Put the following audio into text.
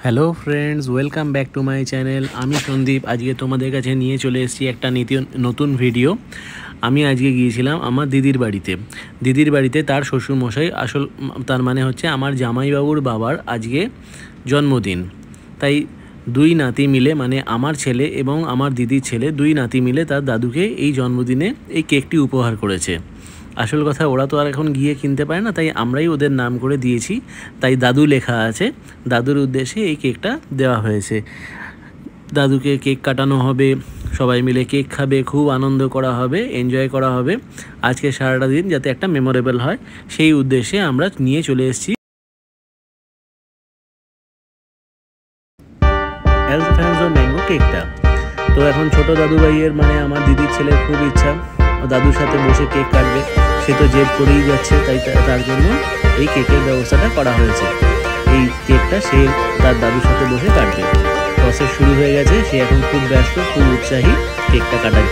Hello friends, welcome back to my channel. আমি সন্দীপ। আজকে তোমাদের কাছে নিয়ে চলে এসেছি একটা নতুন ভিডিও। আমি আজকে গিয়েছিলাম আমার দিদির বাড়িতে। তার শ্বশুরমশাই তার মানে হচ্ছে আমার জামাইবাবুর বাবার আজকে জন্মদিন। তাই দুই নাতি মিলে, মানে আমার ছেলে এবং আমার দিদির ছেলে, দুই নাতি মিলে তার দাদুকে এই জন্মদিনে এই কেকটি উপহার করেছে। আসল কথা, ওরা তো আর এখন গিয়ে কিনতে পারে না, তাই আমরাই ওদের নাম করে দিয়েছি। তাই দাদু লেখা আছে, দাদুর উদ্দেশ্যে এই কেকটা দেওয়া হয়েছে। দাদুকে কেক কাটানো হবে, সবাই মিলে কেক খাবে, খুব আনন্দ করা হবে, এনজয় করা হবে। আজকে সারাটা দিন যাতে একটা মেমোরেবল হয়, সেই উদ্দেশ্যে আমরা নিয়ে চলে এসেছি অ্যালফানসো ম্যাঙ্গো কেকটা। তো এখন ছোট দাদু ভাইয়ের, মানে আমার দিদির ছেলের খুব ইচ্ছা দাদুর সাথে বসে কেক কাটবে। সে তো জেদ করেই যাচ্ছে, তাই তার জন্য এই কেকের ব্যবস্থাটা করা হয়েছে। এই কেকটা সে তার দাদুর সাথে বসে কাটবে। প্রসেস শুরু হয়ে গেছে, সে এখন খুব ব্যস্ত, খুব উৎসাহী কেকটা কাটার